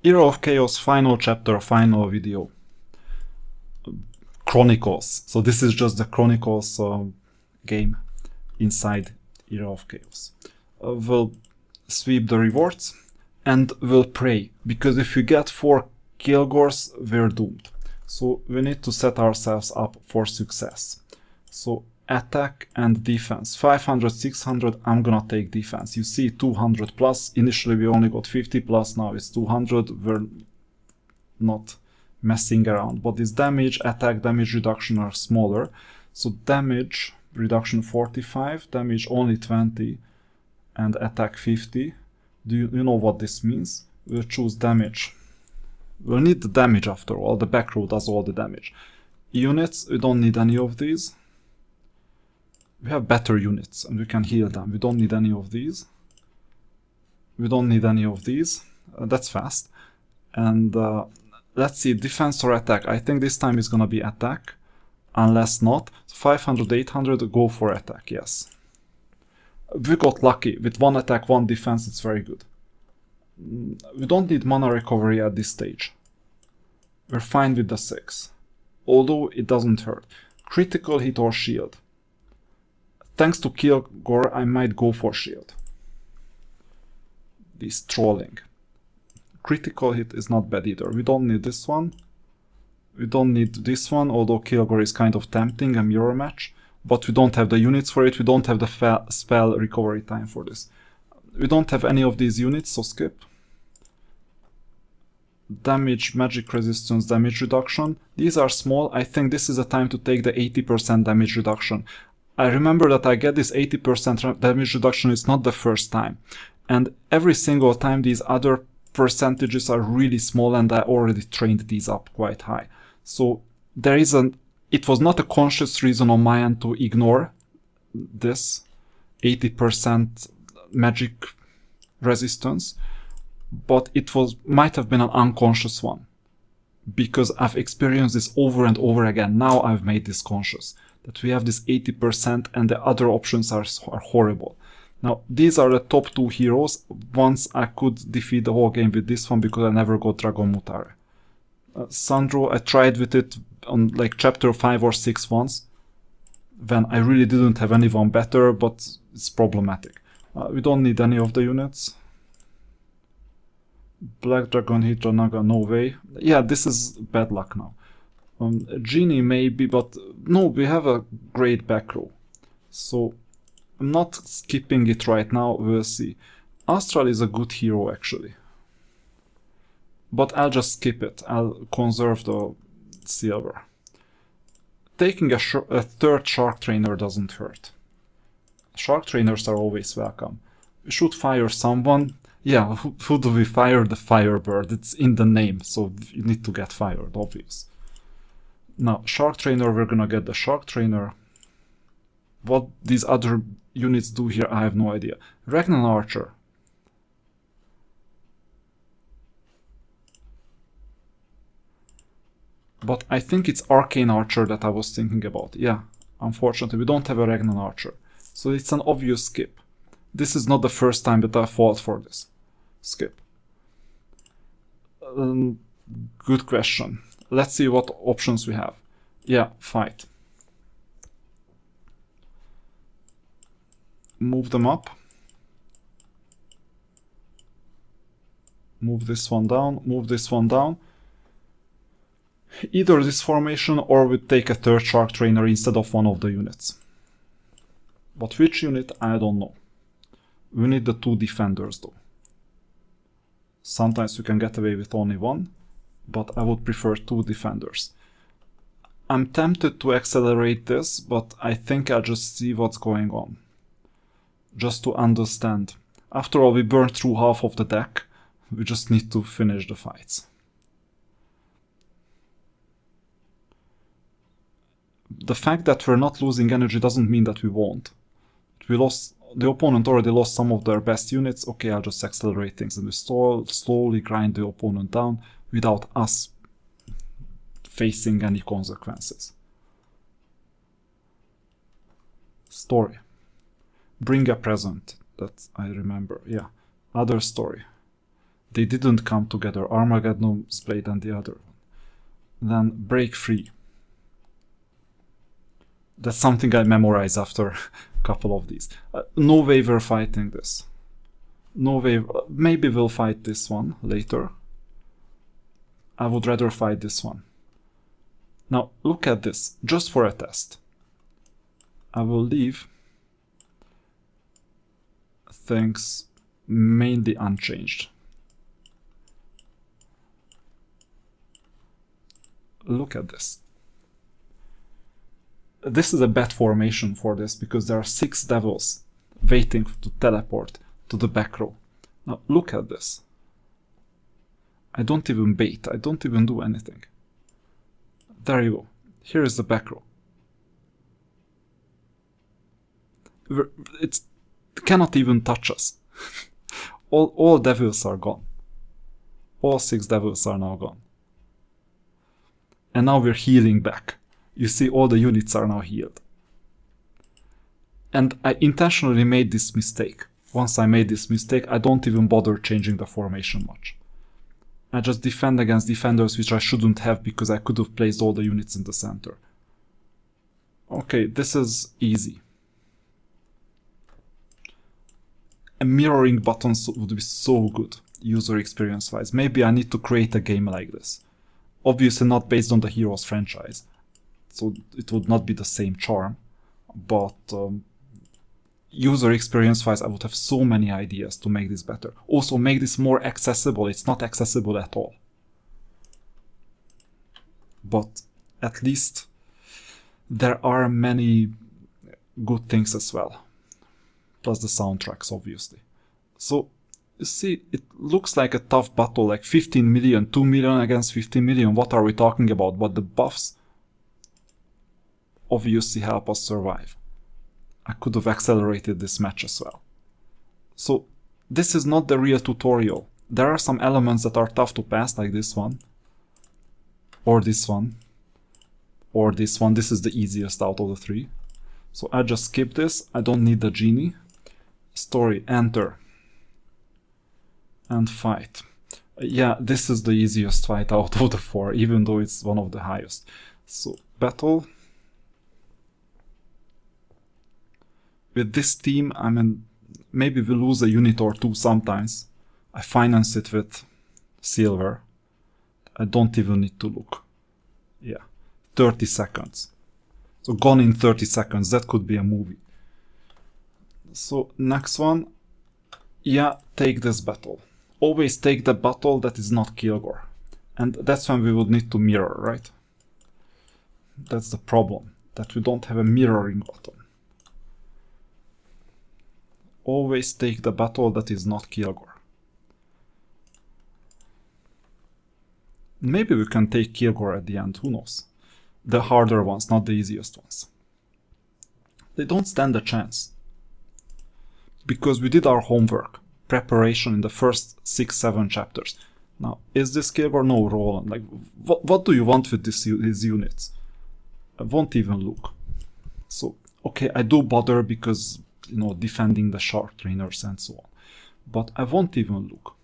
Era of Chaos final chapter, final video. Chronicles. So this is just the Chronicles game inside Era of Chaos. We'll sweep the rewards and we'll pray, because if we get 4 Kilgors, we're doomed. So we need to set ourselves up for success. So attack and defense. 500, 600, I'm gonna take defense. You see 200 plus. Initially we only got 50 plus, now it's 200. We're not messing around. But this damage, attack, damage reduction are smaller. So damage reduction 45, damage only 20, and attack 50. You know what this means? We'll choose damage. We'll need the damage after all. The back row does all the damage. Units, we don't need any of these. We have better units and we can heal them. We don't need any of these. We don't need any of these. That's fast. And let's see, defense or attack. I think this time it's gonna be attack. Unless not. 500, 800, go for attack, yes. We got lucky. With 1 attack, 1 defense, it's very good. We don't need mana recovery at this stage. We're fine with the 6. Although it doesn't hurt. Critical hit or shield. Thanks to Kilgor, I might go for shield. This trolling. Critical hit is not bad either. We don't need this one. We don't need this one, although Kilgor is kind of tempting, a mirror match. But we don't have the units for it. We don't have the spell recovery time for this. We don't have any of these units, so skip. Damage, magic resistance, damage reduction. These are small. I think this is a time to take the 80% damage reduction. I remember that I get this 80% damage reduction, it's not the first time. And every single time these other percentages are really small, and I already trained these up quite high. So there is it was not a conscious reason on my end to ignore this 80% magic resistance, but it might have been an unconscious one, because I've experienced this over and over again. Now I've made this conscious, that we have this 80% and the other options are horrible. Now these are the top 2 heroes. Once I could defeat the whole game with this one because I never got Dragon Mutare. Sandro, I tried with it on like chapter 5 or 6 once, when I really didn't have anyone better, but it's problematic. We don't need any of the units. Black Dragon, Hydra, Naga, no way. Yeah, this is bad luck now. Genie maybe, but no, we have a great back row. So I'm not skipping it right now, we'll see. Astral is a good hero actually. But I'll just skip it, I'll conserve the silver. Taking a 3rd Shark Trainer doesn't hurt. Shark Trainers are always welcome. We should fire someone. Yeah, who do we fire? The Firebird. It's in the name, so you need to get fired, obvious. Now, Shark Trainer, we're gonna get the Shark Trainer. What these other units do here, I have no idea. Ragnan Archer. But I think it's Arcane Archer that I was thinking about. Yeah, unfortunately, we don't have a Ragnan Archer. So it's an obvious skip. This is not the first time that I fought for this. Skip. Good question. Let's see what options we have. Yeah, fight. Move them up. Move this one down, move this one down. Either this formation or we take a 3rd Shark Trainer instead of one of the units. But which unit, I don't know. We need the 2 defenders though. Sometimes you can get away with only 1, but I would prefer 2 defenders. I'm tempted to accelerate this, but I think I'll just see what's going on. Just to understand. After all, we burned through half of the deck. We just need to finish the fights. The fact that we're not losing energy doesn't mean that we won't. The opponent already lost some of their best units. Okay, I'll just accelerate things and we slowly grind the opponent down without us facing any consequences. Story. Bring a present. That I remember. Yeah. Other story. They didn't come together. Armageddon's blade and the other one. Then break free. That's something I memorize after a couple of these. No way we're fighting this. No way. Maybe we'll fight this one later. I would rather fight this one. Now look at this, just for a test. I will leave things mainly unchanged. Look at this. This is a bad formation for this because there are 6 devils waiting to teleport to the back row. Now look at this. I don't even bait, I don't even do anything. There you go. Here is the back row. It cannot even touch us. all devils are gone. All 6 devils are now gone. And now we're healing back. You see, all the units are now healed. And I intentionally made this mistake. Once I made this mistake, I don't even bother changing the formation much. I just defend against defenders, which I shouldn't have because I could have placed all the units in the center. Okay, this is easy. A mirroring button would be so good, user experience wise. Maybe I need to create a game like this. Obviously not based on the Heroes franchise, so it would not be the same charm, but user experience wise I would have so many ideas to make this better. Also make this more accessible. It's not accessible at all. But at least there are many good things as well. Plus the soundtracks, obviously. So you see, it looks like a tough battle, like 15 million, 2 million against 15 million. What are we talking about? But the buffs obviously help us survive. I could have accelerated this match as well. So this is not the real tutorial. There are some elements that are tough to pass, like this one. Or this one. Or this one. This is the easiest out of the 3. So I just skip this. I don't need the genie. Story, enter. And fight. Yeah, this is the easiest fight out of the 4, even though it's one of the highest. So, battle. With this team, I mean, maybe we lose a unit or 2 sometimes. I finance it with silver. I don't even need to look. Yeah, 30 seconds. So gone in 30 seconds, that could be a movie. So next one, yeah, take this battle. Always take the battle that is not Kilgor. And that's when we would need to mirror, right? That's the problem, that we don't have a mirroring button. Always take the battle that is not Kilgor. Maybe we can take Kilgor at the end, who knows? The harder ones, not the easiest ones. They don't stand a chance. Because we did our homework, preparation in the first 6-7 chapters. Now, is this Kilgor? No, Roland. Like, what do you want with these units? I won't even look. So, okay, I do bother because, you know, defending the shark trainers and so on. But I won't even look.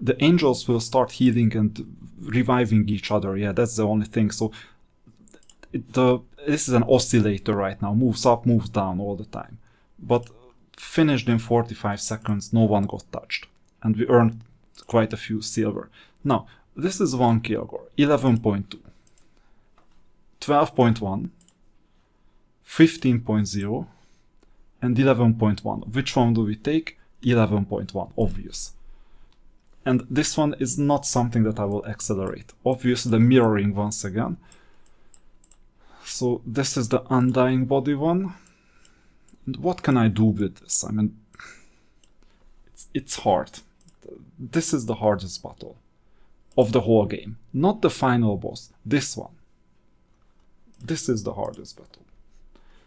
The angels will start healing and reviving each other. Yeah, that's the only thing. So, this is an oscillator right now. Moves up, moves down all the time. But finished in 45 seconds, no one got touched. And we earned quite a few silver. Now, this is one Kilgor, 11.2, 12.1, 15.0, and 11.1. Which one do we take? 11.1, obvious. And this one is not something that I will accelerate. Obviously, the mirroring once again. So this is the Undying Body one. And what can I do with this? I mean, it's hard. This is the hardest battle of the whole game. Not the final boss, this one. This is the hardest battle.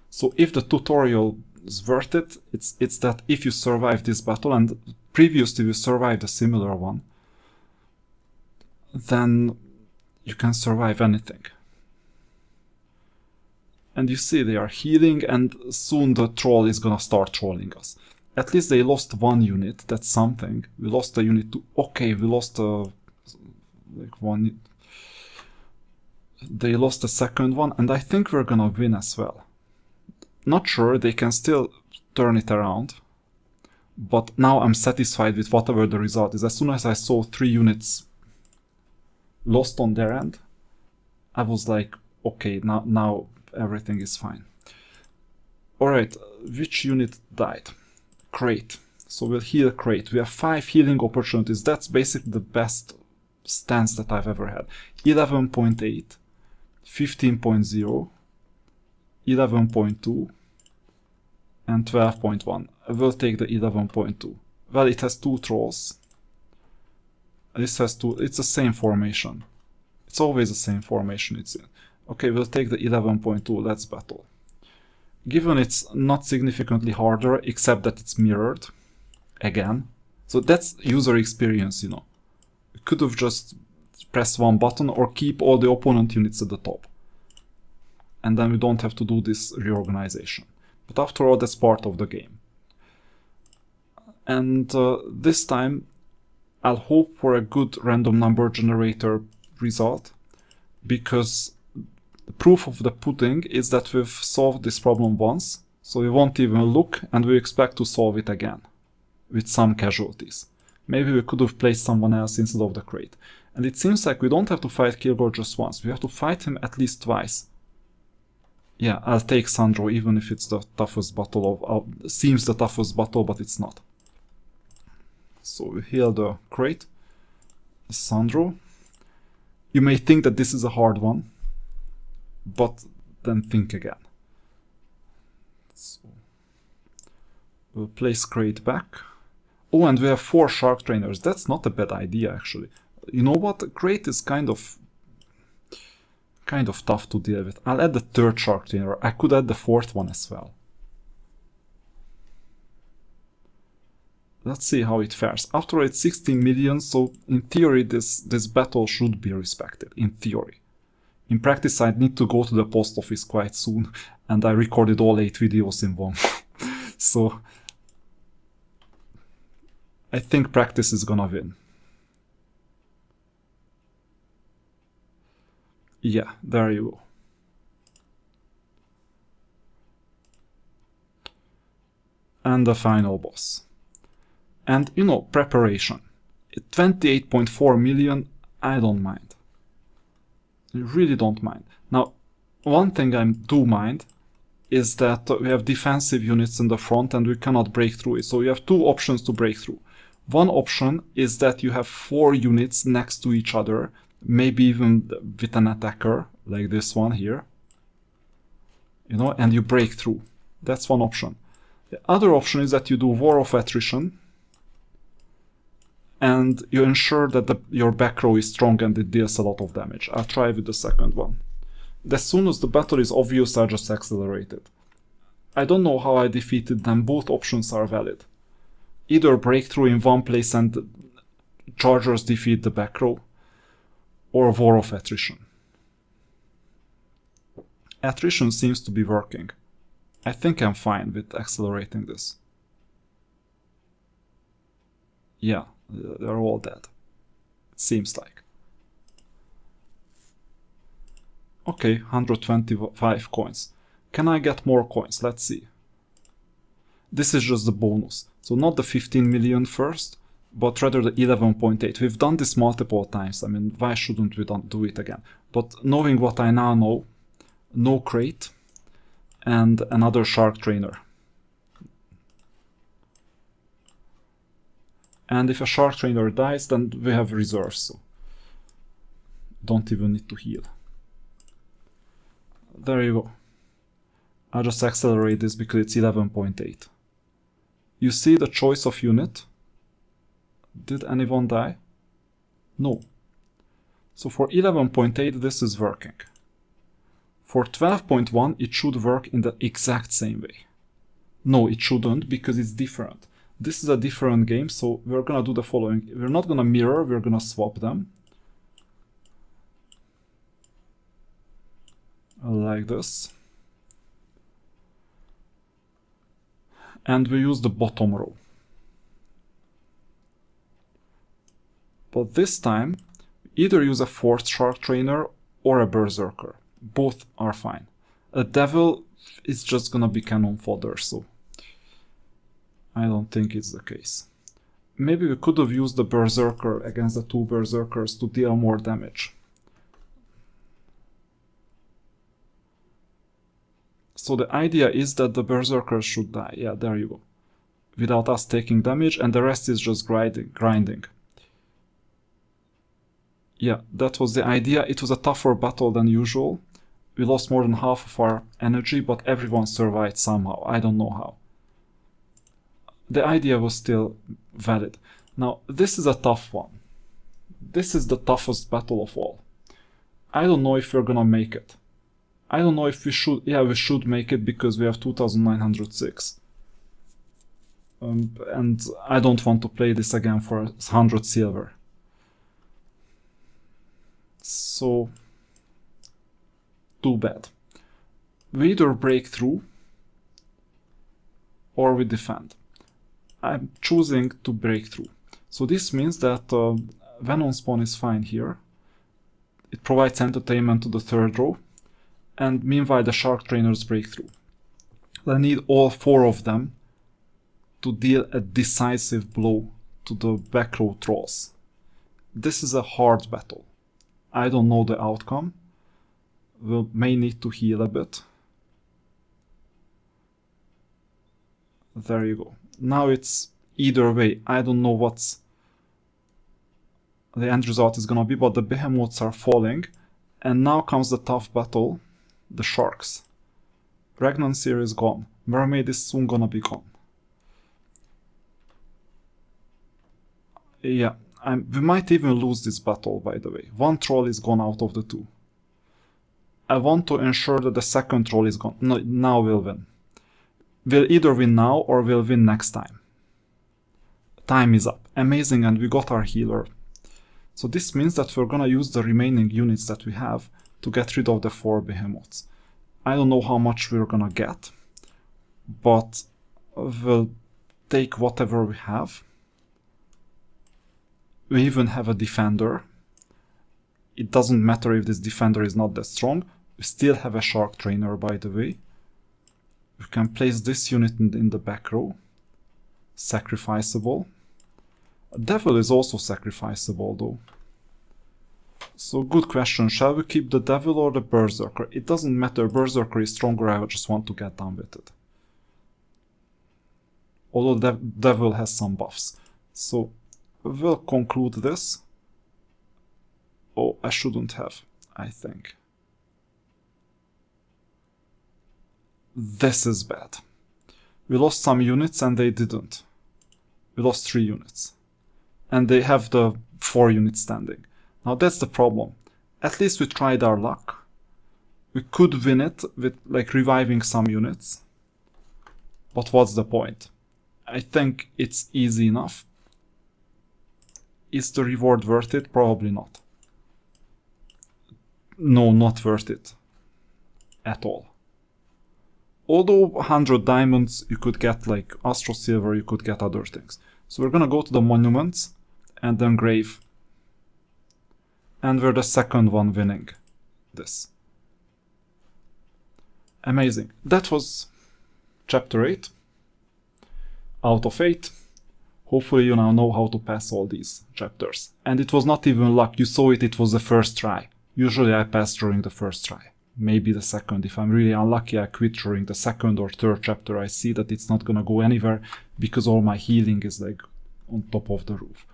So if the tutorial is worth it, it's that if you survive this battle, and previously you survived a similar one, then you can survive anything. And you see they are healing, and soon the troll is gonna start trolling us. At least they lost one unit, that's something. We lost a unit to... Okay, we lost like one... They lost the second one, and I think we're gonna win as well. Not sure, they can still turn it around. But now I'm satisfied with whatever the result is. As soon as I saw 3 units lost on their end, I was like, okay, now everything is fine. Alright, which unit died? Crate. So we'll heal Crate. We have 5 healing opportunities. That's basically the best stance that I've ever had. 11.8, 15.0, 11.2, and 12.1. I will take the 11.2. Well, it has 2 trolls. This has 2. It's the same formation. It's always the same formation it's in. Okay, we'll take the 11.2. Let's battle. Given it's not significantly harder, except that it's mirrored. Again. So that's user experience, you know. You could have just pressed one button or keep all the opponent units at the top. And then we don't have to do this reorganization. But after all, that's part of the game. And this time, I'll hope for a good random number generator result, because the proof of the pudding is that we've solved this problem once, so we won't even look, and we expect to solve it again, with some casualties. Maybe we could have placed someone else instead of the Crate. And it seems like we don't have to fight Kilgor just once, we have to fight him at least twice. Yeah, I'll take Sandro, even if it's the toughest battle of... seems the toughest battle, but it's not. So we heal the Crate. Sandro. You may think that this is a hard one, but then think again. So we'll place Crate back. Oh, and we have 4 Shark Trainers. That's not a bad idea, actually. You know what? Crate is kind of tough to deal with. I'll add the 3rd Shark Trainer. I could add the 4th one as well. Let's see how it fares. After all, it's 16 million, so in theory this battle should be respected. In theory. In practice, I'd need to go to the post office quite soon, and I recorded all 8 videos in one. So I think practice is gonna win. Yeah, there you go. And the final boss. And, you know, preparation. 28.4 million, I don't mind. I really don't mind. Now, one thing I do mind is that we have defensive units in the front and we cannot break through it. So you have 2 options to break through. One option is that you have 4 units next to each other, maybe even with an attacker, like this one here. You know, and you break through. That's one option. The other option is that you do War of Attrition, and you ensure that your back row is strong and it deals a lot of damage. I'll try with the second one. As soon as the battle is obvious, I just accelerate it. I don't know how I defeated them, both options are valid. Either breakthrough in one place and chargers defeat the back row, or War of Attrition. Attrition seems to be working. I think I'm fine with accelerating this. Yeah, they're all dead. It seems like. Okay, 125 coins. Can I get more coins? Let's see. This is just the bonus. So not the 15 million first, but rather the 11.8. We've done this multiple times. I mean, why shouldn't we do it again? But knowing what I now know, no Crate and another Shark Trainer. And if a Shark Trainer dies, then we have reserves, so don't even need to heal. There you go. I'll just accelerate this because it's 11.8. You see the choice of unit? Did anyone die? No. So for 11.8 this is working. For 12.1 it should work in the exact same way. No, it shouldn't, because it's different. This is a different game, so we're gonna do the following. We're not gonna mirror, we're gonna swap them. Like this. and we use the bottom row. But this time, either use a fourth Shark Trainer or a Berserker. Both are fine. A Devil is just gonna be cannon fodder, so I don't think it's the case. Maybe we could have used the Berserker against the two Berserkers to deal more damage. So the idea is that the Berserkers should die. Yeah, there you go. Without us taking damage, and the rest is just grinding. Yeah, that was the idea. It was a tougher battle than usual. We lost more than half of our energy, but everyone survived somehow. I don't know how. The idea was still valid. Now, this is a tough one. This is the toughest battle of all. I don't know if we're gonna make it. I don't know if we should. Yeah, we should make it because we have 2906. And I don't want to play this again for 100 silver. So, too bad. We either break through or we defend. I'm choosing to break through. So this means that Venom Spawn is fine here. It provides entertainment to the third row. And meanwhile the Shark Trainers break through. I need all four of them to deal a decisive blow to the back row trolls. This is a hard battle. I don't know the outcome. We may need to heal a bit. There you go. Now it's either way. I don't know what's the end result is gonna be, but the behemoths are falling. And now comes the tough battle. The sharks. Regnancyr is gone. Mermaid is soon gonna be gone. Yeah, we might even lose this battle, by the way. One troll is gone out of the two. I want to ensure that the second troll is gone. No, now we'll win. We'll either win now or we'll win next time. Time is up. Amazing, and we got our healer. So this means that we're gonna use the remaining units that we have to get rid of the four behemoths. I don't know how much we're gonna get, but we'll take whatever we have. We even have a defender. It doesn't matter if this defender is not that strong. We still have a Shark Trainer, by the way. We can place this unit in the back row. Sacrificeable. Devil is also sacrificeable though. So good question, shall we keep the Devil or the Berserker? It doesn't matter, Berserker is stronger, I just want to get done with it. Although the Devil has some buffs. So we'll conclude this. Oh, I shouldn't have, I think. This is bad. We lost some units and they didn't. We lost 3 units. And they have the 4 units standing. Now that's the problem. At least we tried our luck. We could win it with like reviving some units. But what's the point? I think it's easy enough. Is the reward worth it? Probably not. No, not worth it. At all. Although 100 diamonds, you could get like Astro Silver, you could get other things. So we're gonna go to the monuments and then grave. And we're the second one winning this. Amazing. That was chapter 8 out of 8. Hopefully you now know how to pass all these chapters. And it was not even luck, you saw it, it was the first try. Usually I pass during the first try. Maybe the second. If I'm really unlucky, I quit during the second or third chapter. I see that it's not gonna go anywhere because all my healing is like on top of the roof.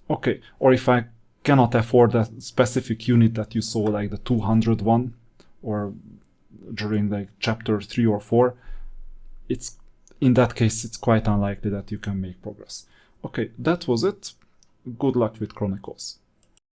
Okay, or if I cannot afford a specific unit that you saw, like the 200 one, or during like chapter 3 or 4, it's in that case it's quite unlikely that you can make progress. Okay, that was it. Good luck with Chronicles.